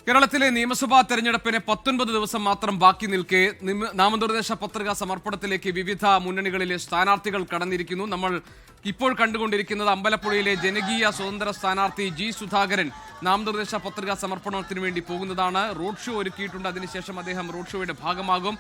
കേരളത്തിലെ നിയമസഭാ തെരഞ്ഞെടുപ്പിന് 19 ദിവസം മാത്രം ബാക്കി നിൽക്കെ നാമനിർദ്ദേശ പത്രിക സമർപ്പണത്തിലേക്ക് വിവിധ മുന്നണികളിലെ സ്ഥാനാർത്ഥികൾ കടന്നിരിക്കുന്നു. നമ്മൾ ഇപ്പോൾ കണ്ടുകൊണ്ടിരിക്കുന്നത് അമ്പലപ്പുഴയിലെ ജനകീയ സ്വതന്ത്ര സ്ഥാനാർത്ഥി ജി സുധാകരൻ നാമനിർദ്ദേശ പത്രിക സമർപ്പണത്തിന് വേണ്ടി പോകുന്നതാണ്. റോഡ് ഷോ ഒരുക്കിയിട്ടുണ്ട്. അതിനുശേഷം അദ്ദേഹം റോഡ് ഷോയുടെ ഭാഗമാകും.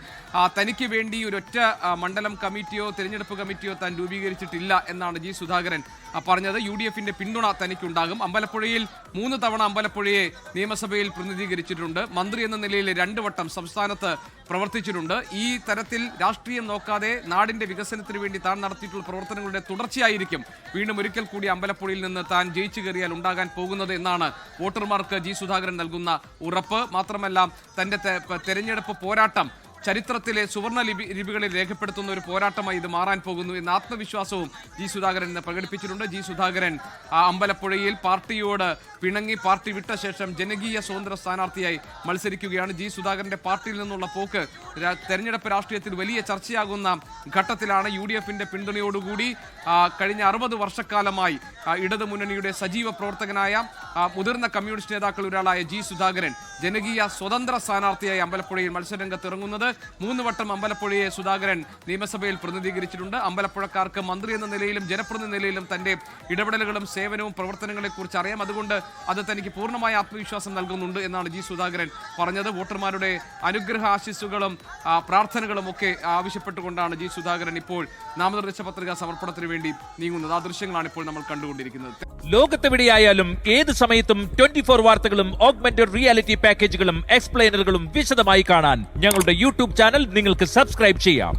തനിക്ക് വേണ്ടി ഒരൊറ്റ മണ്ഡലം കമ്മിറ്റിയോ തെരഞ്ഞെടുപ്പ് കമ്മിറ്റിയോ താൻ രൂപീകരിച്ചിട്ടില്ല എന്നാണ് ജി സുധാകരൻ പറഞ്ഞത്. UDFന്റെ പിന്തുണ തനിക്കുണ്ടാകും. അമ്പലപ്പുഴയിൽ 3 തവണ അമ്പലപ്പുഴയെ നിയമസഭയിൽ പ്രതിനിധീകരിച്ചിട്ടുണ്ട്. മന്ത്രി എന്ന നിലയിൽ 2 വട്ടം സംസ്ഥാനത്ത് പ്രവർത്തിച്ചിട്ടുണ്ട്. ഈ തരത്തിൽ രാഷ്ട്രീയം നോക്കാതെ നാടിന്റെ വികസനത്തിന് വേണ്ടി താൻ നടത്തിയിട്ടുള്ള പ്രവർത്തനങ്ങളുടെ തുടർച്ചയായിരിക്കും വീണ്ടും ഒരിക്കൽ കൂടി അമ്പലപ്പുഴയിൽ നിന്ന് താൻ ജയിച്ചു കയറിയാൽ ഉണ്ടാകാൻ പോകുന്നത് എന്നാണ് വോട്ടർമാർക്ക് ജി സുധാകരൻ നൽകുന്ന ഉറപ്പ്. മാത്രമല്ല, തന്റെ തെരഞ്ഞെടുപ്പ് പോരാട്ടം ചരിത്രത്തിലെ സുവർണ ലിപികളിൽ രേഖപ്പെടുത്തുന്ന ഒരു പോരാട്ടമായി ഇത് മാറാൻ പോകുന്നു എന്ന ആത്മവിശ്വാസവും ജി സുധാകരൻ പ്രകടിപ്പിച്ചിട്ടുണ്ട്. ജി സുധാകരൻ അമ്പലപ്പുഴയിൽ പാർട്ടിയോട് പിണങ്ങി പാർട്ടി വിട്ട ശേഷം ജനകീയ സ്വതന്ത്ര സ്ഥാനാർത്ഥിയായി മത്സരിക്കുകയാണ്. ജി സുധാകരന്റെ പാർട്ടിയിൽ നിന്നുള്ള പോക്ക് തെരഞ്ഞെടുപ്പ് രാഷ്ട്രീയത്തിൽ വലിയ ചർച്ചയാകുന്ന ഘട്ടത്തിലാണ്. UDFന്റെ പിന്തുണയോടുകൂടി കഴിഞ്ഞ 60 വർഷക്കാലമായി ഇടതു മുന്നണിയുടെ സജീവ പ്രവർത്തകനായ മുതിർന്ന കമ്മ്യൂണിസ്റ്റ് നേതാക്കളിൽ ഒരാളായ ജി സുധാകരൻ ജനകീയ സ്വതന്ത്ര സ്ഥാനാർത്ഥിയായി അമ്പലപ്പുഴയിൽ മത്സരരംഗത്ത് ഇറങ്ങുന്നത്. 3 വട്ടം അമ്പലപ്പുഴയെ സുധാകരൻ നിയമസഭയിൽ പ്രതിനിധീകരിച്ചിട്ടുണ്ട്. അമ്പലപ്പുഴക്കാർക്ക് മന്ത്രി എന്ന നിലയിലും ജനപ്രതിനിധി നിലയിലും തന്റെ ഇടപെടലുകളും സേവനവും പ്രവർത്തനങ്ങളെ കുറിച്ച് അറിയാം. അതുകൊണ്ട് അത് തനിക്ക് പൂർണ്ണമായ ആത്മവിശ്വാസം നൽകുന്നുണ്ട് എന്നാണ് ജി സുധാകരൻ പറഞ്ഞത്. വോട്ടർമാരുടെ അനുഗ്രഹ ആശിസ്സുകളും പ്രാർത്ഥനകളും ഒക്കെ ആവശ്യപ്പെട്ടുകൊണ്ടാണ് ജി സുധാകരൻ ഇപ്പോൾ നാമനിർദ്ദേശ പത്രിക സമർപ്പണത്തിന് വേണ്ടി നീങ്ങുന്നത്. ആ ദൃശ്യങ്ങളാണ് ഇപ്പോൾ നമ്മൾ കണ്ടുകൊണ്ടിരിക്കുന്നത്. ലോകത്തെവിടെയായാലും ഏത് സമയത്തും 24 വാർത്തകളും ഓഗ്മെന്റഡ് റിയാലിറ്റി പാക്കേജുകളും എക്സ്പ്ലെയിനറുകളും വിശദമായി കാണാൻ ഞങ്ങളുടെ യൂട്യൂബ് ചാനൽ നിങ്ങൾക്ക് സബ്സ്ക്രൈബ് ചെയ്യാം.